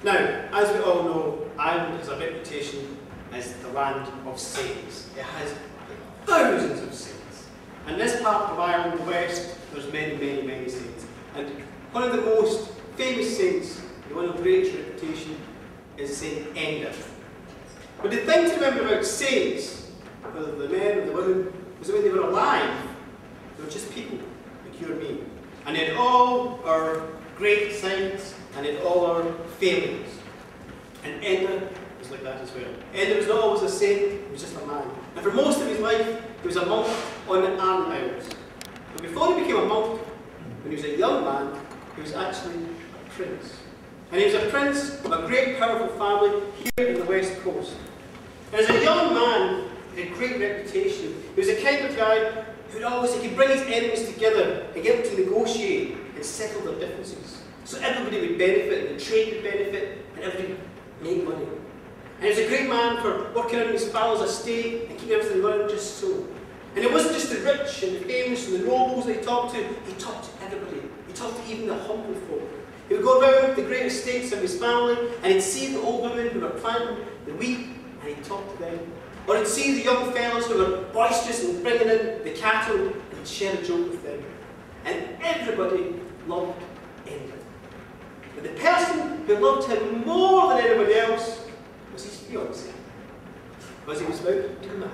Now, as we all know, Ireland has a reputation as the land of saints. It has thousands of saints. And this part of Ireland, the west, there's many, many, many saints. And one of the most famous saints, the one of greatest reputation, is Saint Enda. But the thing to remember about saints, whether the men or the women, was that when they were alive, they were just people, like you or me. And they had all our great sides, and they had all our failings. And Enda was like that as well. Enda was not always a saint, he was just a man. And for most of his life, he was a monk on the Aran Isles. But before he became a monk, when he was a young man, he was actually a prince. And he was a prince of a great powerful family here in the west coast. And as a young man, he had a great reputation. He was the kind of guy he could bring his enemies together and get them to negotiate and settle their differences. So everybody would benefit, and the trade would benefit, and everybody would make money. And he was a great man for working on his father's estate and keeping everything running just so. And it wasn't just the rich and the famous and the nobles that he talked to to everybody. He talked to even the humble folk. He would go around the great estates of his family, and he'd see the old women who were planting the wheat, and he'd talk to them. Or he'd see the young fellows who were boisterous and bringing in the cattle, and he'd share a joke with them. And everybody loved Enda. But the person who loved him more than anybody else was his fiancée, because he was about to be married.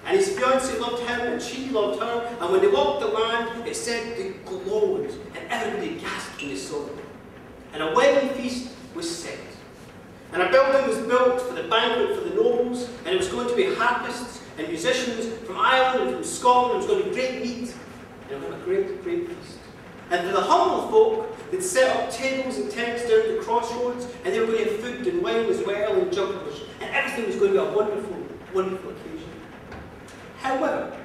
And his fiancée loved him, and she loved her, and when they walked the land, it said they glowed, and everybody gasped when they saw them. And a wedding feast was set. And a building was built for the banquet for the nobles, and it was going to be harpists and musicians from Ireland and from Scotland. It was going to be great meat, and it was going to be a great, great feast. And for the humble folk, they'd set up tables and tents down at the crossroads, and they were going to have food and wine as well, and jugglers, and everything was going to be a wonderful, wonderful occasion. However,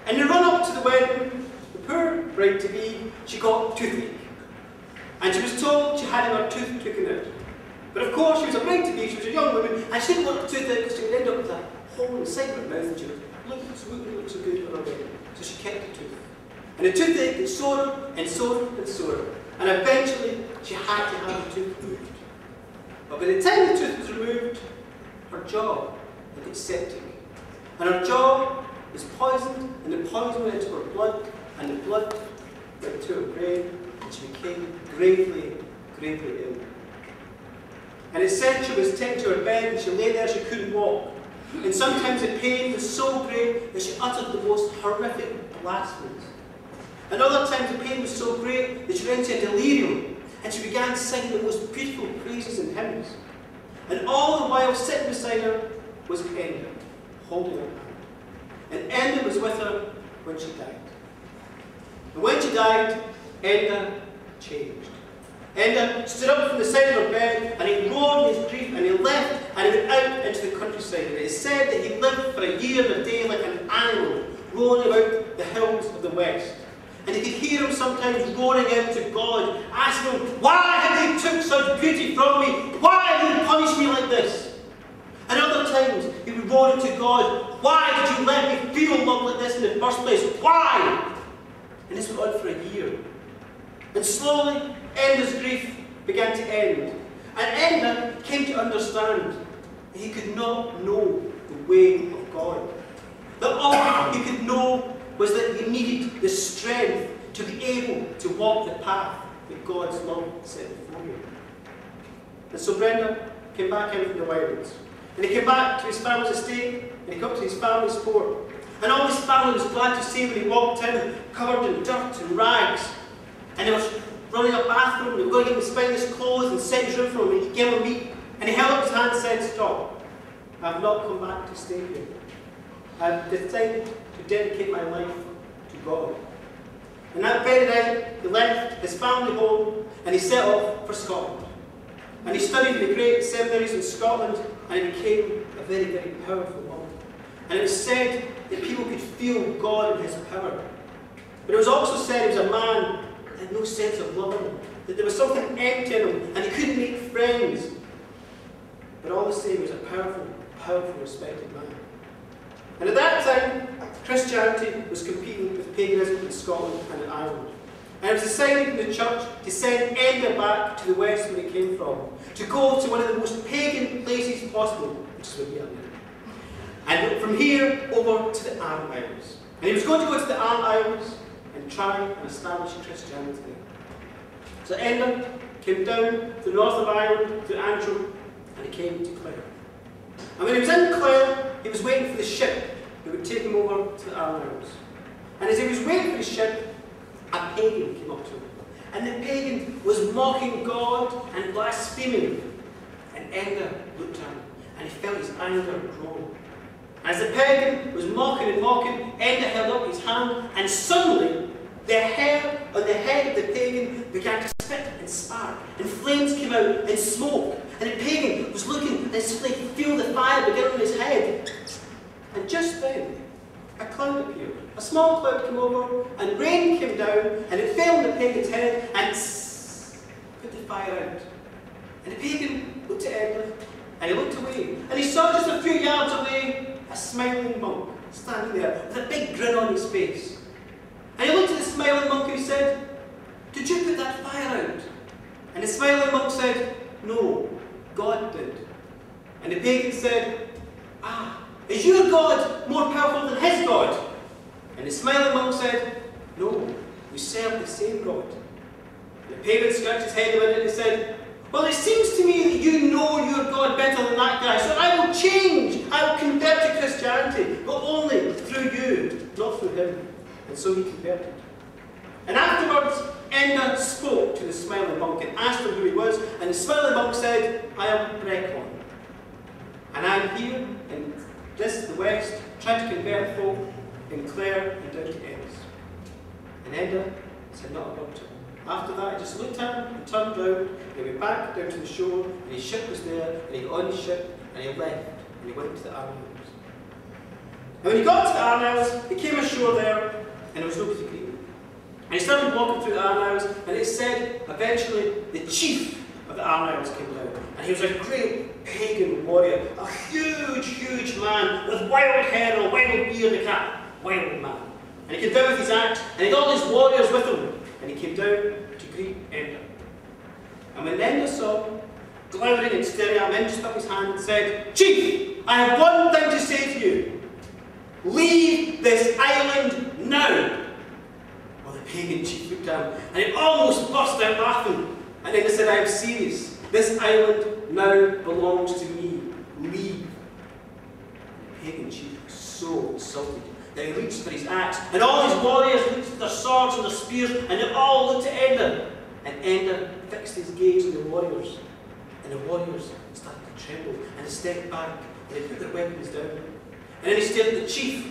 in the run-up to the wedding, the poor bride-to-be, she got toothache. And she was told she had her tooth taken out. But of course, she was a bride-to-be, she was a young woman, and she didn't want the tooth out because she would end up with a hole inside her mouth, and she would look so good for her wedding. So she kept the tooth. And the toothache got sorer and sorer and sorer. And eventually, she had to have the tooth removed. But by the time the tooth was removed, her jaw had got septic. And her jaw was poisoned, and the poison went into her blood, and the blood went to her brain, and she became gravely, gravely ill. And it said she was taken to her bed, and she lay there, she couldn't walk. And sometimes the pain was so great that she uttered the most horrific blasphemies. And other times the pain was so great that she went into a delirium, and she began singing the most beautiful praises and hymns. And all the while sitting beside her was Enda, holding her hand. And Enda was with her when she died. And when she died, Enda changed. Enda stood up from the side of her bed, and he roared in his grief, and he left, and he went out into the countryside. And it is said that he lived for a year and a day like an animal, roaming about the hills of the west. And he could hear him sometimes roaring out to God, asking him, "Why have they took such beauty from me? Why have they punished me like this?" And other times he would roar out to God, "Why did you let me feel love like this in the first place? Why?" And this went on for a year. And slowly, Enda's grief began to end. And Enda came to understand that he could not know the way of God. That all he could know was that he needed the strength to be able to walk the path that God's love set before him. And so Brenda came back out from the wilderness. And he came back to his family's estate, and he came up to his family's fort. And all his family was glad to see when he walked in, covered in dirt and rags. And they were running a bathroom, they were going to give him his finest clothes and set his room for him, and he gave him meat. And he held up his hand and said, "Stop. I have not come back to stay here. I have decided to dedicate my life to God." And that very night, he left his family home, and he set off for Scotland. And he studied in the great seminaries in Scotland, and he became a very, very powerful monk. And it was said that people could feel God in his power. But it was also said he was a man that had no sense of love in him, that there was something empty in him, and he couldn't make friends. But all the same, he was a powerful, powerful, respected man. And at that time, Christianity was competing with paganism in Scotland and in Ireland. And it was decided in the church to send Enda back to the west where he came from, to go to one of the most pagan places possible, which is where we are now. And from here over to the Aran Isles. And he was going to go to the Aran Isles and try and establish Christianity there. So Enda came down to the north of Ireland, to Antrim, and he came to Clare. And when he was in Clare, he was waiting for the ship that would take him over to the Aran Isles. And as he was waiting for the ship, a pagan came up to him. And the pagan was mocking God and blaspheming. And Enda looked at him, and he felt his anger grow. As the pagan was mocking and mocking, Enda held up his hand, and suddenly the hair on the head of the pagan began to spit and spark, and flames came out and smoke. And the pagan was looking and suddenly he felt the fire begin on his head. And just then, a cloud appeared. A small cloud came over, and rain came down, and it fell on the pagan's head and put the fire out. And the pagan looked at Enda, and he looked away, and he saw just a few yards away a smiling monk standing there with a big grin on his face. And he looked at the smiling monk and he said, "Did you put that fire out?" And the smiling monk said, "No, God did." And the pagan said, "Ah, is your God more powerful than his God?" And the smiling monk said, "No, we serve the same God." And the pagan scratched his head a minute and said, "Well, it seems to me that you know your God better than that guy, so I will change. I will convert to Christianity, but only through you, not through him." And so he converted. And afterwards, Enda spoke to the smiling monk and asked him who he was, and the smiling monk said, "I am Brecon, and I am here in the west, trying to convert folk in Clare and down to Ennis." And Enda said not a word to him. After that, he just looked at him and turned round, and he went back down to the shore, and his ship was there, and he got on his ship, and he left, and he went to the Aran Isles. And when he got to the Aran Isles, he came ashore there, and there was nobody to greet him. And he started walking through the Aran Isles, and it said, eventually, the chief of the Aran Isles came down. And he was a great pagan warrior, a huge, huge man with wild hair and a wild beard, a cat, wild man. And he came down with his axe, and he had all his warriors with him. And he came down to greet Enda. And when Enda saw him, glowering and staring at him, Enda stuck his hand and said, "Chief, I have one thing to say to you. Leave this island now." Well, the pagan chief looked at him, and he almost burst out laughing. And Enda said, "I am serious. This island now belongs to me. Leave." The pagan chief was so insulted that he reached for his axe, and all his warriors reached for their swords and their spears, and they all looked at Enda. And Enda fixed his gaze on the warriors, and the warriors started to tremble, and they stepped back, and they put their weapons down. And then he stared at the chief.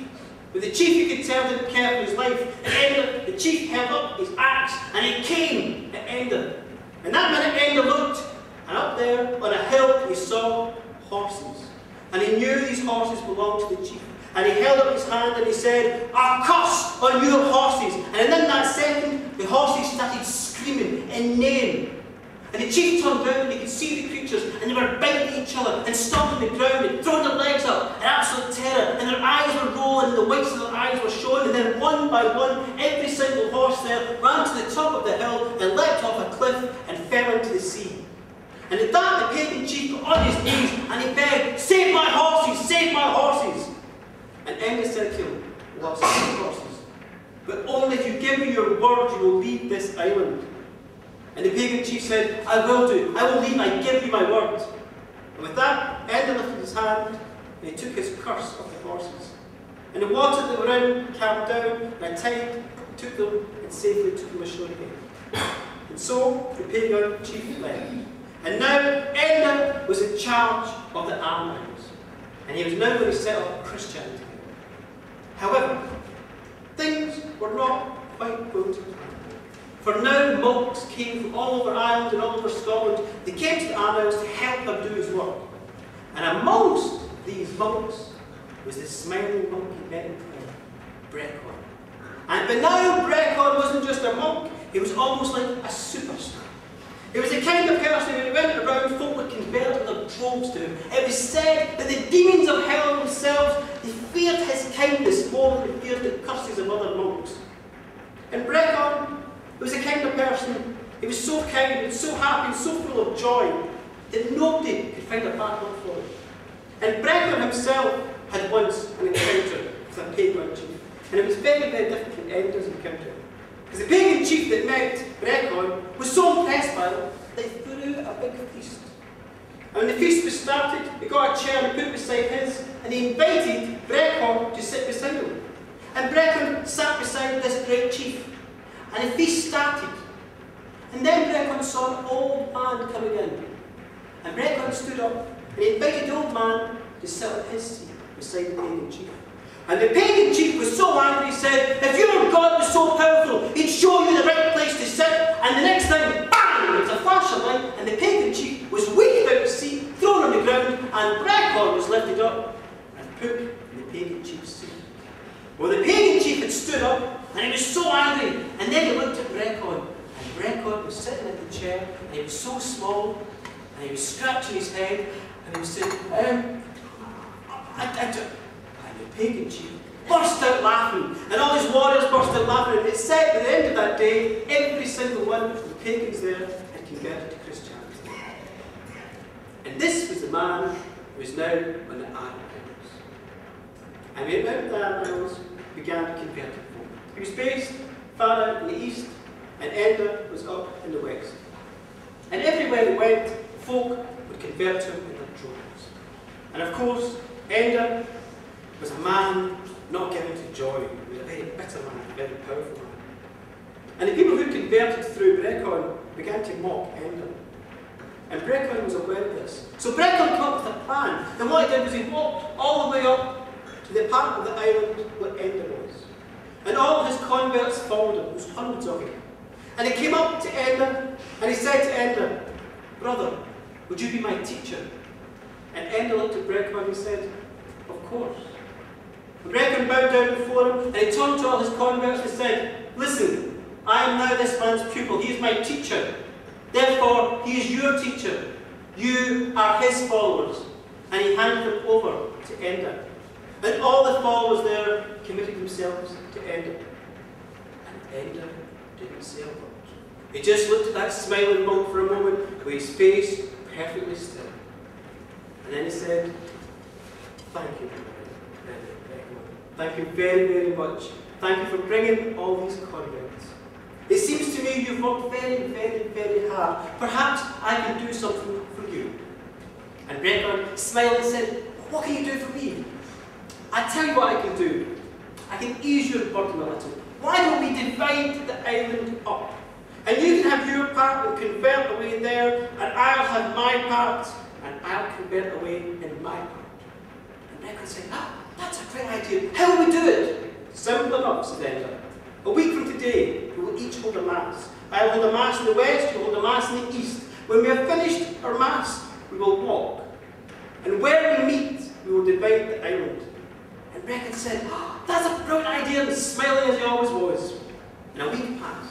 With the chief, you could tell didn't care for his life. And Enda, the chief, held up his axe, and he came at Enda. And that minute, Enda looked, and up there on a hill, he saw horses. And he knew these horses belonged to the chief. And he held up his hand and he said, "A curse on your horses!" And in that second, the horses started screaming and neighing. And the chief turned round and he could see the creatures, and they were biting each other and stomping the ground and throwing their legs up in absolute terror. And their eyes were rolling and the whites of their eyes were showing. And then one by one, every single horse there ran to the top of the hill and leapt off a cliff and fell into the sea. And at that, the pagan chief got on his knees and he begged, "Save my horses! Save my horses!" And Enda said to him, "Well, I'll save the horses, but only if you give me your word you will leave this island." And the pagan chief said, "I will do. I will leave. I give you my word." And with that, Enda lifted his hand and he took his curse off the horses. And the water that were in calmed down, and a tide took them and safely took them ashore again. And so the pagan chief left. And now Enda was in charge of the Aran Isles, and he was now going to set up Christianity. However, things were not quite going to plan. For now monks came from all over Ireland and all over Scotland. They came to the Aran Isles to help him do his work. And amongst these monks was the smiling monk he met in Clare, Brecon. And but now Brecon wasn't just a monk, he was almost like a superstar. He was the kind of person who, when he went around, folk would convert in their droves to him. It was said that the demons of hell themselves, they feared his kindness more than they feared the curses of other monks. And Brecon He was the kind of person, he was so kind and so happy and so full of joy that nobody could find a bad word for him. And Brecon himself had once an encounter with a pagan chief. And it was very, very different from Enda's encounter. Because the pagan chief that met Brecon was so impressed by him that he threw a big feast. And when the feast was started, he got a chair and put it beside his, and he invited Brecon to sit beside him. And Brecon sat beside this great chief. And the feast started. And then Brecon saw an old man coming in. And Brecon stood up and he invited the old man to sit on his seat beside the pagan chief. And the pagan chief was so angry, he said, if your God was so powerful, he'd show you the right place to sit. And the next time, bang, there was a flash of light, and the pagan chief was wheeled out of his seat, thrown on the ground, and Brecon was lifted up and put in the pagan chief's seat. Well, the pagan chief had stood up, and he was so angry, and then he looked at Brecon, and Brecon was sitting in the chair, and he was so small, and he was scratching his head, and he was saying, and the pagan chief burst out laughing, and all his warriors burst out laughing, and it said at the end of that day, every single one of the pagans there had converted to Christianity. And this was the man who was now on the Iron Isles. And the Iron Isles began to convert people. He was based far out in the east, and Enda was up in the west. And everywhere he went, folk would convert him in their droves. And of course, Enda was a man not given to joy. He was a very bitter man, a very powerful man. And the people who converted through Brecon began to mock Enda. And Brecon was aware of this. So Brecon came up with a plan. And what he did was he walked all the way up to the part of the island where Enda was. And all his converts followed him. There was hundreds of them. And he came up to Enda and he said to Enda, brother, would you be my teacher? And Enda looked at Brecon and he said, of course. And Brecon bowed down before him and he turned to all his converts and said, listen, I am now this man's pupil. He is my teacher. Therefore, he is your teacher. You are his followers. And he handed them over to Enda. And all the followers there committed themselves to Enda. And Enda didn't say a word. He just looked at that smiling monk for a moment with his face perfectly still. And then he said, thank you, thank you very, very much. Thank you for bringing all these converts. It seems to me you've worked very, very, very hard. Perhaps I can do something for you. And Brecon smiled and said, what can you do for me? I tell you what I can do. I can ease your burden a little. Why don't we divide the island up? And you can have your part and convert away there, and I'll have my part, and I'll convert away in my part. And Brecon said, that's a great idea. How will we do it? Simple enough, said Enda. A week from today, we will each hold a mass. I will hold a mass in the west, you will hold a mass in the east. When we have finished our mass, we will walk. And where we meet, we will divide the island. And Brecon said, that's a brilliant idea, and smiling as he always was. And a week passed.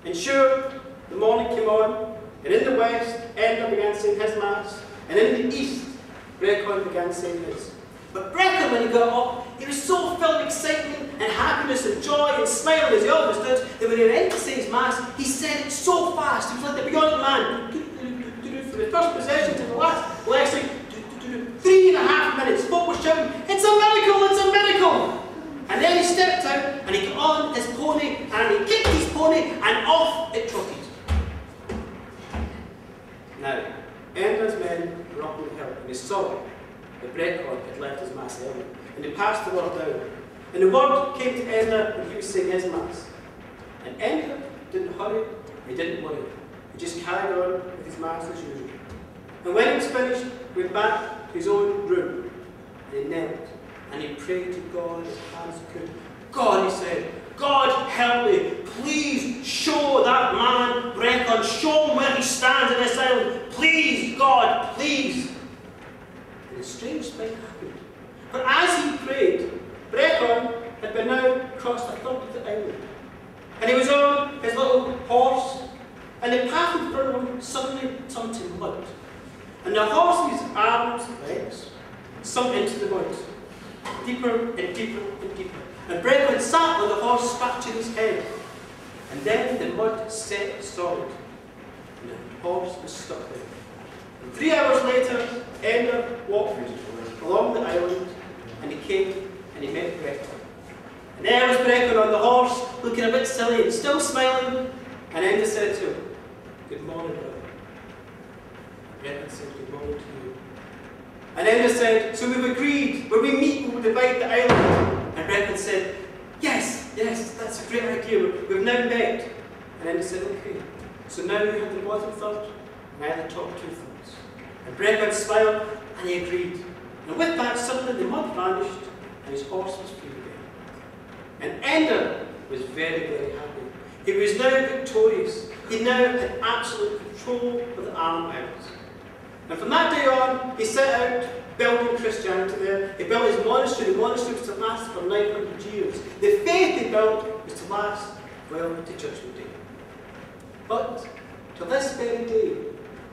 And sure, the morning came on, and in the west, Enda began saying his mass, and in the east, Brecon began saying his. But Brecon, when he got up, he was so filled with excitement and happiness and joy and smiling as he always did, that when he went to say his mass, he said it so fast, he was like the bionic man. From the first possession to the last blessing, 3.5 minutes. Folk were shouting, it's a miracle, it's a miracle! And then he stepped out and he got on his pony and he kicked his pony and off it trotted. Now, Enda's men were up on the hill and they saw that Brecon had left his mass early. And they passed the word down. And the word came to Enda when he was saying his mass. And Enda didn't hurry, he didn't worry. He just carried on with his mass as usual. And when he was finished, he went back to his own room. And he knelt. And he prayed to God as hard as he could. God, he said, God help me. Please show that man Brecon. Show him where he stands in this island. Please, God, please. And a strange thing happened. For as he prayed, Brecon had by now crossed a third of the island. And he was on his little horse. And the path in front of him suddenly turned to mud. And the horse's arms and legs sunk into the mud. Deeper and deeper and deeper. And Brecon sat on the horse, scratching his head. And then the mud set solid, and the horse was stuck there. And 3 hours later, Enda walked along the island, and he came and he met Brecon. And there was Brecon on the horse, looking a bit silly and still smiling, and Enda said to him, "Good morning, brother." Brecon said, "Good morning to you." And Enda said, "So we've agreed, when we meet we'll divide the island." And Brecon said, Yes, that's a great idea, we've now met." And Enda said, "Okay, so now you have the bottom third, and I have the top 2/3. And Brecon smiled, and he agreed. And with that, suddenly the mud vanished, and his horse was free again. And Enda was very, very happy. He was now victorious. He now had absolute control of the Arnhem Islands. And from that day on, he set out building Christianity there. He built his monastery. The monastery was to last for 900 years. The faith he built was to last well into Judgment Day. But to this very day,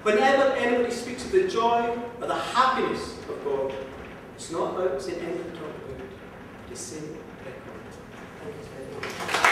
whenever anybody speaks of the joy or the happiness of God, it's not about St. Enda talk about it. It's St. Brecon. Thank you very much.